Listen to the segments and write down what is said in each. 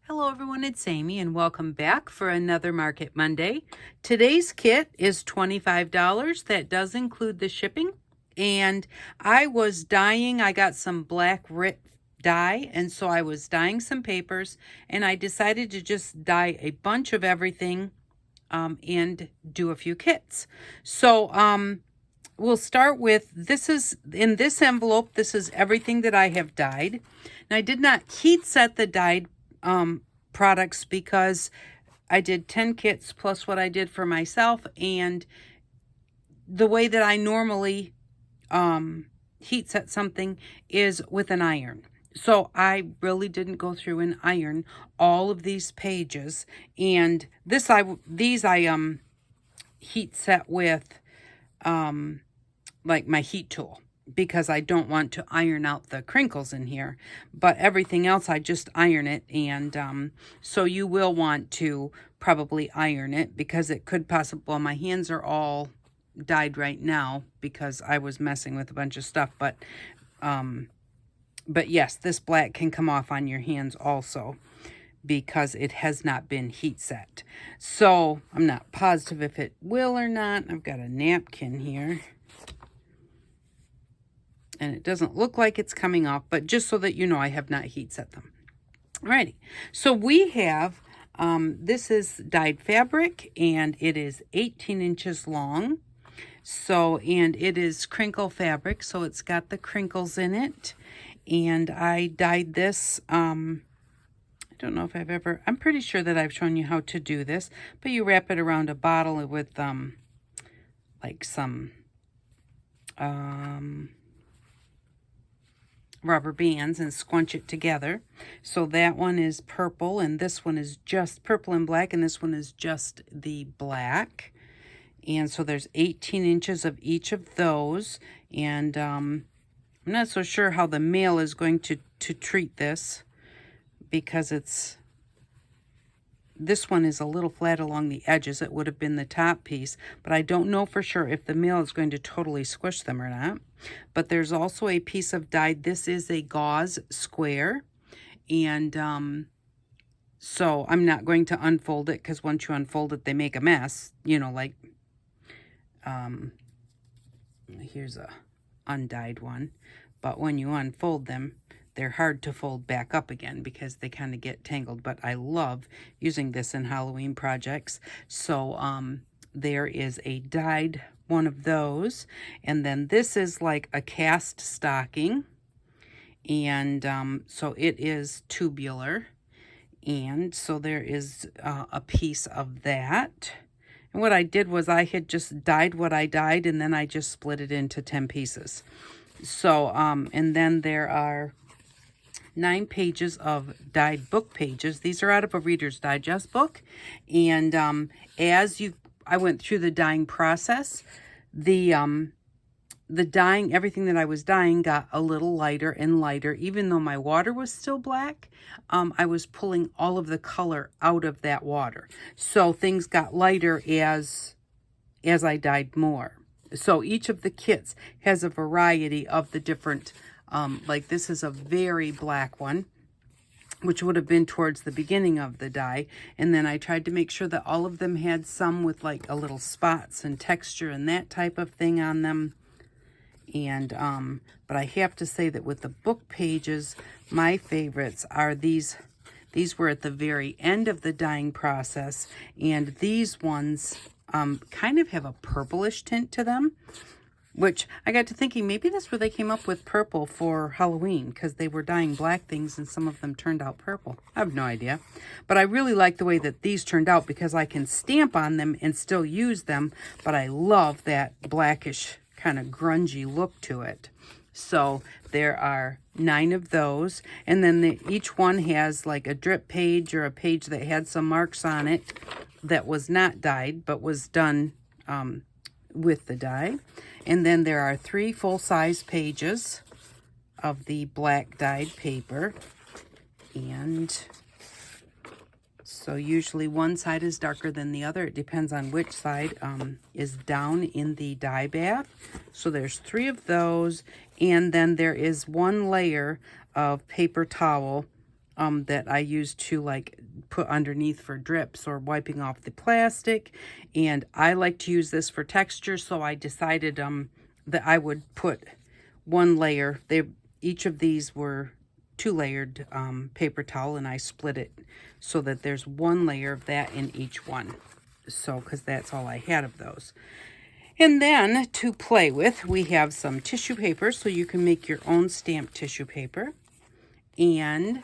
Hello everyone, it's Amy and welcome back for another Market Monday. Today's kit is $25. That does include the shipping. And I was dyeing, I got some black dye, and so I was dyeing some papers, and I decided to just dye a bunch of everything and do a few kits. So we'll start with, this is, in this envelope, this is everything that I have dyed. And I did not heat set the dyed products because I did 10 kits plus what I did for myself, and the way that I normally heat set something is with an iron. So I really didn't go through and iron all of these pages, and these I heat set with like my heat tool, because I don't want to iron out the crinkles in here. But everything else, I just iron it. And so you will want to probably iron it, because it could possibly, well, my hands are all dyed right now because I was messing with a bunch of stuff. But yes, this black can come off on your hands also, because it has not been heat set. So I'm not positive if it will or not. I've got a napkin here, and it doesn't look like it's coming off, but just so that you know, I have not heat set them. Alrighty, so we have, this is dyed fabric, and it is 18 inches long. So, and it is crinkle fabric, so it's got the crinkles in it. And I dyed this, I don't know if I've ever, I'm pretty sure that I've shown you how to do this, but you wrap it around a bottle with, like some, rubber bands, and squunch it together. So that one is purple, and this one is just purple and black, and this one is just the black. And so there's 18 inches of each of those. And I'm not so sure how the male is going to treat this, because this one is a little flat along the edges. It would have been the top piece, but I don't know for sure if the male is going to totally squish them or not. But there's also a piece of dye. This is a gauze square, and so I'm not going to unfold it, because once you unfold it, they make a mess, you know, like here's a undyed one. But when you unfold them, they're hard to fold back up again, because they kind of get tangled. But I love using this in Halloween projects. So there is a dyed one of those. And then this is like a cast stocking. And so it is tubular. And so there is a piece of that. And what I did was I had just dyed what I dyed, and then I just split it into 10 pieces. So, and then there are 9 pages of dyed book pages. These are out of a Reader's Digest book. And I went through the dyeing process, the dyeing, everything that I was dyeing got a little lighter and lighter. Even though my water was still black, I was pulling all of the color out of that water. So things got lighter as I dyed more. So each of the kits has a variety of the different, like this is a very black one, which would have been towards the beginning of the dye. And then I tried to make sure that all of them had some with like a little spots and texture and that type of thing on them. And, but I have to say that with the book pages, my favorites are these. These were at the very end of the dyeing process. And these ones kind of have a purplish tint to them, which I got to thinking, maybe that's where they came up with purple for Halloween, because they were dyeing black things and some of them turned out purple. I have no idea. But I really like the way that these turned out, because I can stamp on them and still use them, but I love that blackish kind of grungy look to it. So there are 9 of those, and then each one has like a drip page or a page that had some marks on it that was not dyed but was done with the dye. And then there are 3 full-size pages of the black dyed paper. And so usually one side is darker than the other. It depends on which side is down in the dye bath. So there's 3 of those. And then there is 1 layer of paper towel that I use to like put underneath for drips or wiping off the plastic. And I like to use this for texture, so I decided that I would put one layer. Each of these were 2-layered paper towel, and I split it so that there's 1 layer of that in each one. So, because that's all I had of those. And then to play with, we have some tissue paper, so you can make your own stamped tissue paper, and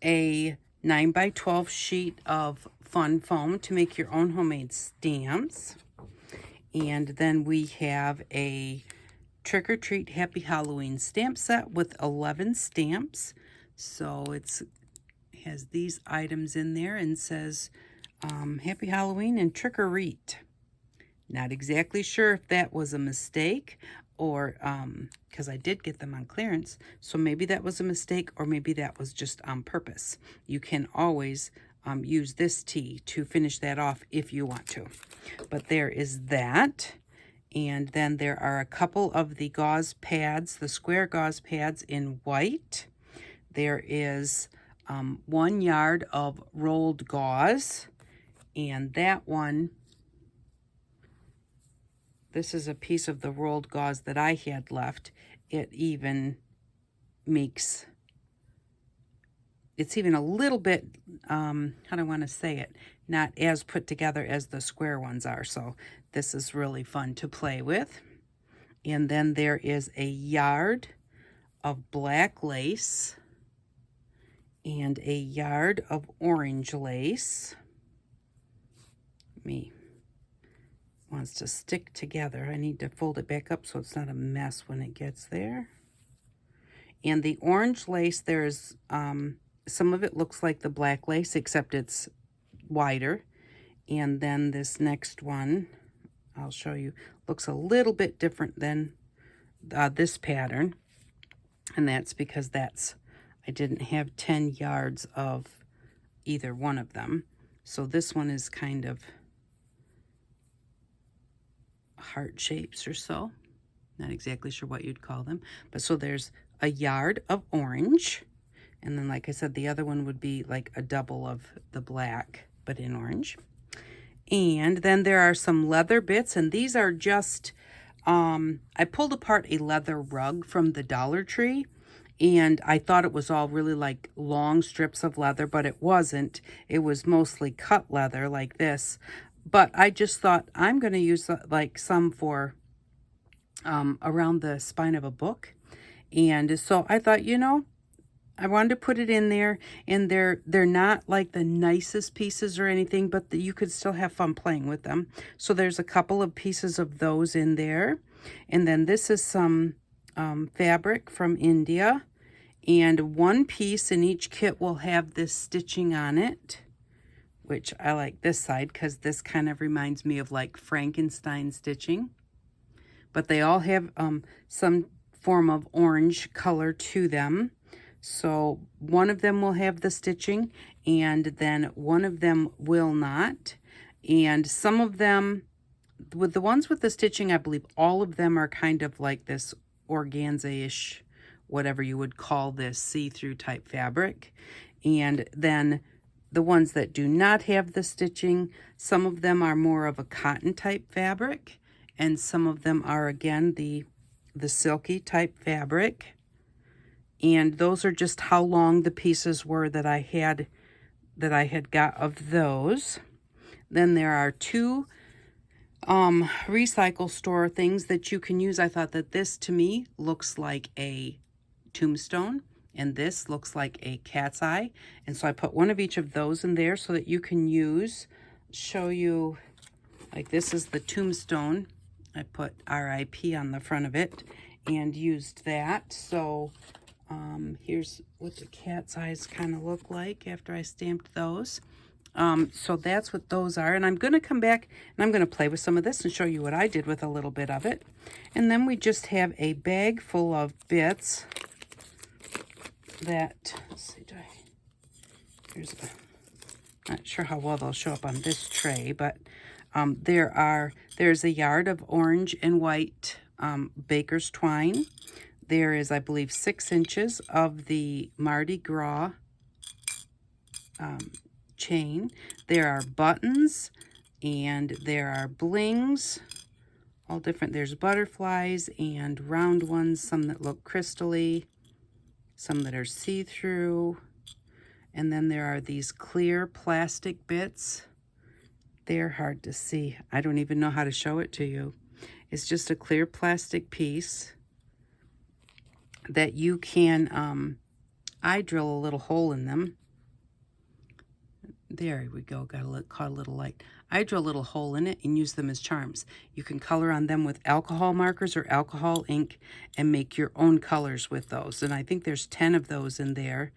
a 9x12 sheet of fun foam to make your own homemade stamps. And then we have a Trick or Treat Happy Halloween stamp set with 11 stamps. So it has these items in there and says Happy Halloween and Trick or Treat. Not exactly sure if that was a mistake or because I did get them on clearance, so maybe that was a mistake, or maybe that was just on purpose. You can always use this tea to finish that off if you want to. But there is that. And then there are a couple of the gauze pads, the square gauze pads in white. There is 1 yard of rolled gauze, and that one, this is a piece of the rolled gauze that I had left. It even makes, it's even a little bit, how do I want to say it, not as put together as the square ones are. So this is really fun to play with. And then there is a yard of black lace and a yard of orange lace. Wants to stick together. I need to fold it back up so it's not a mess when it gets there. And the orange lace, there's some of it looks like the black lace, except it's wider. And then this next one, I'll show you, looks a little bit different than this pattern. And that's because I didn't have 10 yards of either one of them. So this one is kind of heart shapes or so. Not exactly sure what you'd call them. But so there's a yard of orange. And then, like I said, the other one would be like a double of the black, but in orange. And then there are some leather bits, and these are just, I pulled apart a leather rug from the Dollar Tree, and I thought it was all really like long strips of leather, but it wasn't. It was mostly cut leather like this. But I just thought I'm going to use like some for around the spine of a book. And so I thought, you know, I wanted to put it in there, and they're not like the nicest pieces or anything, but you could still have fun playing with them. So there's a couple of pieces of those in there. And then this is some fabric from India, and 1 piece in each kit will have this stitching on it, which I like this side because this kind of reminds me of like Frankenstein stitching. But they all have some form of orange color to them. So one of them will have the stitching, and then one of them will not. And some of them, with the ones with the stitching, I believe all of them are kind of like this organza-ish, whatever you would call this, see-through type fabric. And then the ones that do not have the stitching, some of them are more of a cotton type fabric, and some of them are, again, the silky type fabric. And those are just how long the pieces were that I had got of those. Then there are 2 recycle store things that you can use. I thought that this to me looks like a tombstone, and this looks like a cat's eye. And so I put one of each of those in there so that you can use, show you, like this is the tombstone. I put RIP on the front of it and used that. So here's what the cat's eyes kind of look like after I stamped those. So that's what those are. And I'm going to come back and I'm going to play with some of this and show you what I did with a little bit of it. And then we just have a bag full of bits that, let's see, not sure how well they'll show up on this tray, but there's a yard of orange and white baker's twine. there is, I believe, 6 inches of the Mardi Gras chain. There are buttons and there are blings, all different. There's butterflies and round ones, some that look crystally, some that are see-through. And then there are these clear plastic bits. They're hard to see. I don't even know how to show it to you. It's just a clear plastic piece that you can, I drill a little hole in them. There we go, caught a little light. I drill a little hole in it and use them as charms. You can color on them with alcohol markers or alcohol ink and make your own colors with those. And I think there's 10 of those in there.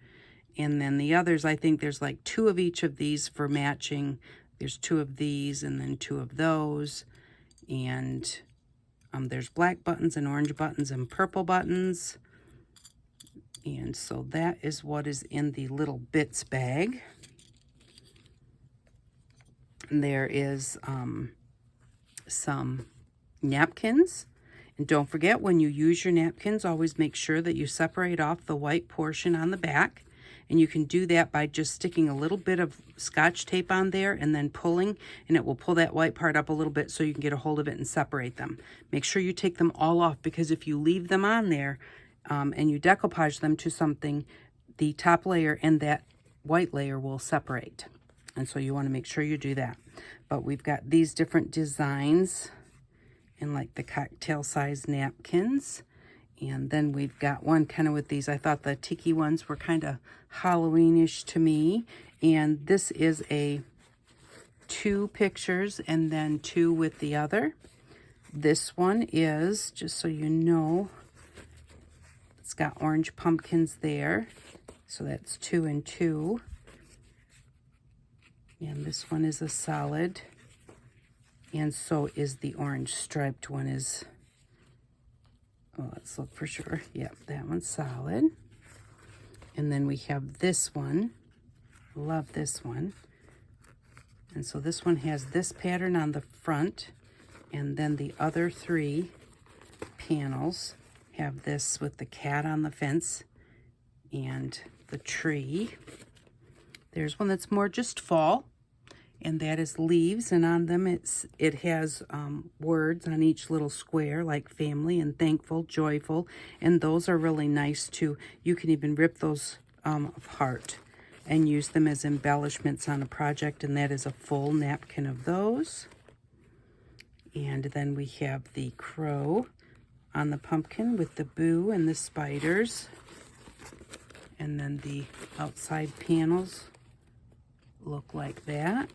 And then the others, I think there's like 2 of each of these for matching. There's 2 of these and then 2 of those. And there's black buttons and orange buttons and purple buttons. And so that is what is in the little bits bag. And there is some napkins. And don't forget, when you use your napkins, always make sure that you separate off the white portion on the back. And you can do that by just sticking a little bit of Scotch tape on there and then pulling, and it will pull that white part up a little bit so you can get a hold of it and separate them. Make sure you take them all off, because if you leave them on there and you decoupage them to something, the top layer and that white layer will separate. And so you want to make sure you do that. But we've got these different designs in like the cocktail size napkins. And then we've got one kind of with these. I thought the tiki ones were kind of Halloweenish to me. And this is a 2 pictures and then 2 with the other. This one is, just so you know, it's got orange pumpkins there. So that's 2 and 2. And this one is a solid. And so is the orange striped one is, oh, let's look for sure. Yep, that one's solid. And then we have this one. Love this one. And so this one has this pattern on the front. And then the other 3 panels have this with the cat on the fence and the tree. There's one that's more just fall. And that is leaves, and on them it has words on each little square, like family and thankful, joyful, and those are really nice too. You can even rip those apart and use them as embellishments on a project, and that is a full napkin of those. And then we have the crow on the pumpkin with the boo and the spiders, and then the outside panels look like that.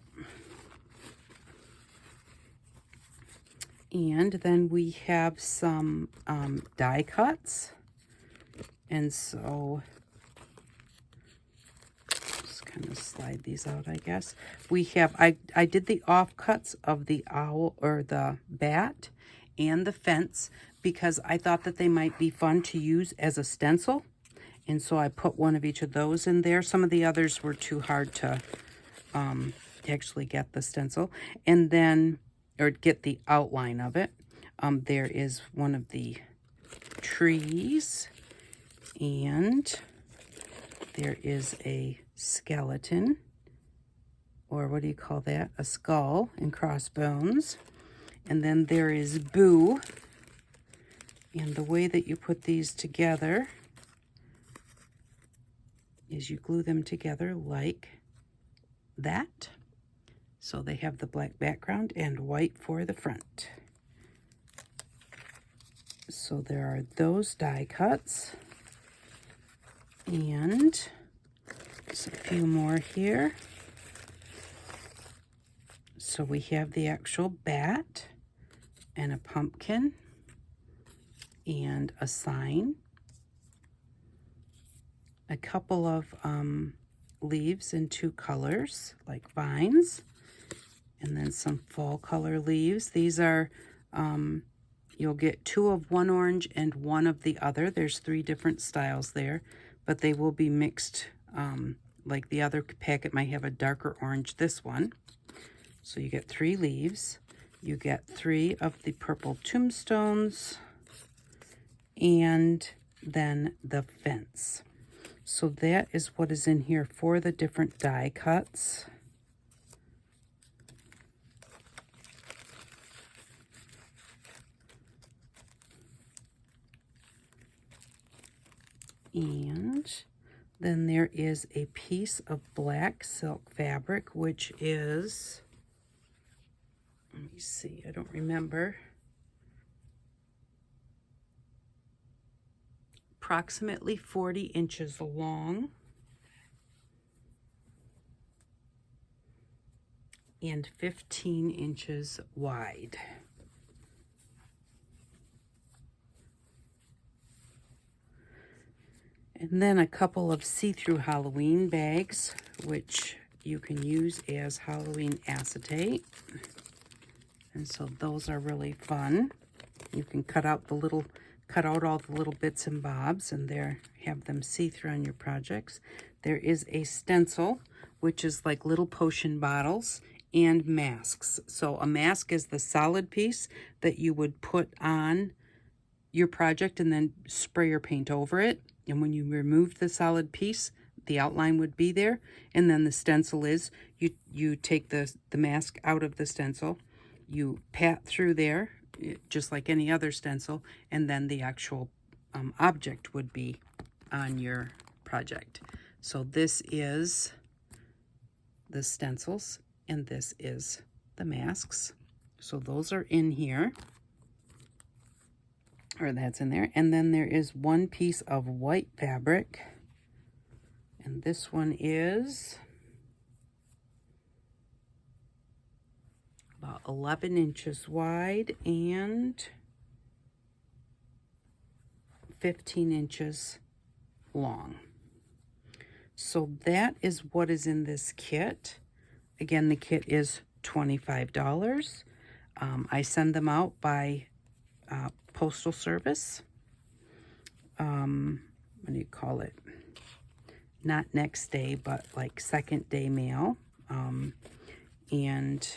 And then we have some die cuts. And so, just kind of slide these out, I guess. We have, I did the offcuts of the owl or the bat and the fence because I thought that they might be fun to use as a stencil. And so I put one of each of those in there. Some of the others were too hard to actually get the stencil. And then, or get the outline of it. There is one of the trees, and there is a skeleton, or what do you call that? A skull and crossbones. And then there is Boo. And the way that you put these together is you glue them together like that. So they have the black background and white for the front. So there are those die cuts. And just a few more here. So we have the actual bat and a pumpkin and a sign. A couple of leaves in 2 colors, like vines. And then some fall color leaves. These are, you'll get 2 of one orange and 1 of the other. There's 3 different styles there, but they will be mixed. Like the other packet might have a darker orange, this one. So you get 3 leaves. You get 3 of the purple tombstones. And then the fence. So that is what is in here for the different die cuts. And then there is a piece of black silk fabric, which is, let me see, I don't remember, approximately 40 inches long and 15 inches wide. And then a couple of see-through Halloween bags, which you can use as Halloween acetate. And so those are really fun. You can cut out all the little bits and bobs, and there have them see-through on your projects. There is a stencil, which is like little potion bottles and masks. So a mask is the solid piece that you would put on your project and then spray or paint over it. And when you removed the solid piece, the outline would be there. And then the stencil is, you take the mask out of the stencil, you pat through there, just like any other stencil, and then the actual object would be on your project. So this is the stencils, and this is the masks. So those are in here. Or that's in there. And then there is one piece of white fabric, and this one is about 11 inches wide and 15 inches long. So that is what is in this kit. Again, the kit is $25. I send them out by postal service. What do you call it? Not next day, but like second day mail. And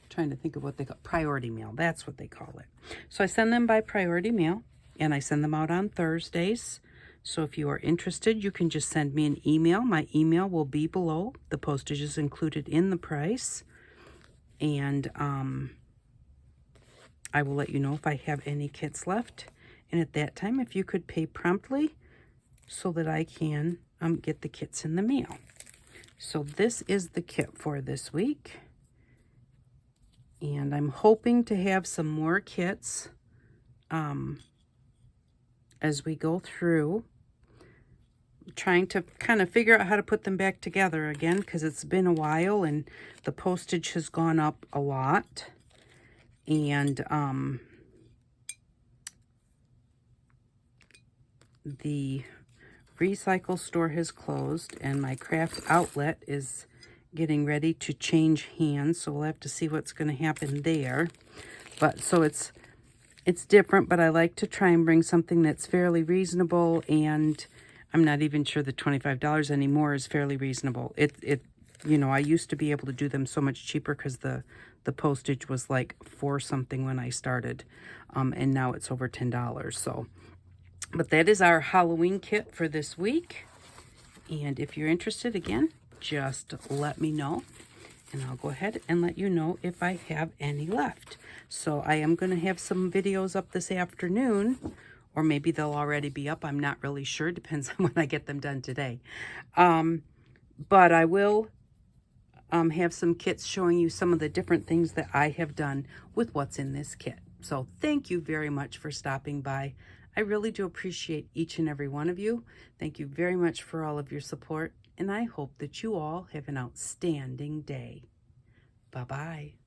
trying to think of what they call priority mail. That's what they call it. So I send them by priority mail, and I send them out on Thursdays. So if you are interested, you can just send me an email. My email will be below. The postage is included in the price. And I will let you know if I have any kits left. And at that time, if you could pay promptly so that I can get the kits in the mail. So this is the kit for this week. And I'm hoping to have some more kits as we go through. Trying to kind of figure out how to put them back together again, because it's been a while and the postage has gone up a lot. And the recycle store has closed, and my craft outlet is getting ready to change hands, so we'll have to see what's going to happen there. But so it's different, but I like to try and bring something that's fairly reasonable, and I'm not even sure the $25 anymore is fairly reasonable. You know, I used to be able to do them so much cheaper because the postage was like $4 something when I started, and now it's over $10. So, but that is our Halloween kit for this week. And if you're interested, again, just let me know, and I'll go ahead and let you know if I have any left. So I am going to have some videos up this afternoon, or maybe they'll already be up. I'm not really sure. Depends on when I get them done today. But I will have some kits showing you some of the different things that I have done with what's in this kit. So thank you very much for stopping by. I really do appreciate each and every one of you. Thank you very much for all of your support, and I hope that you all have an outstanding day. Bye-bye.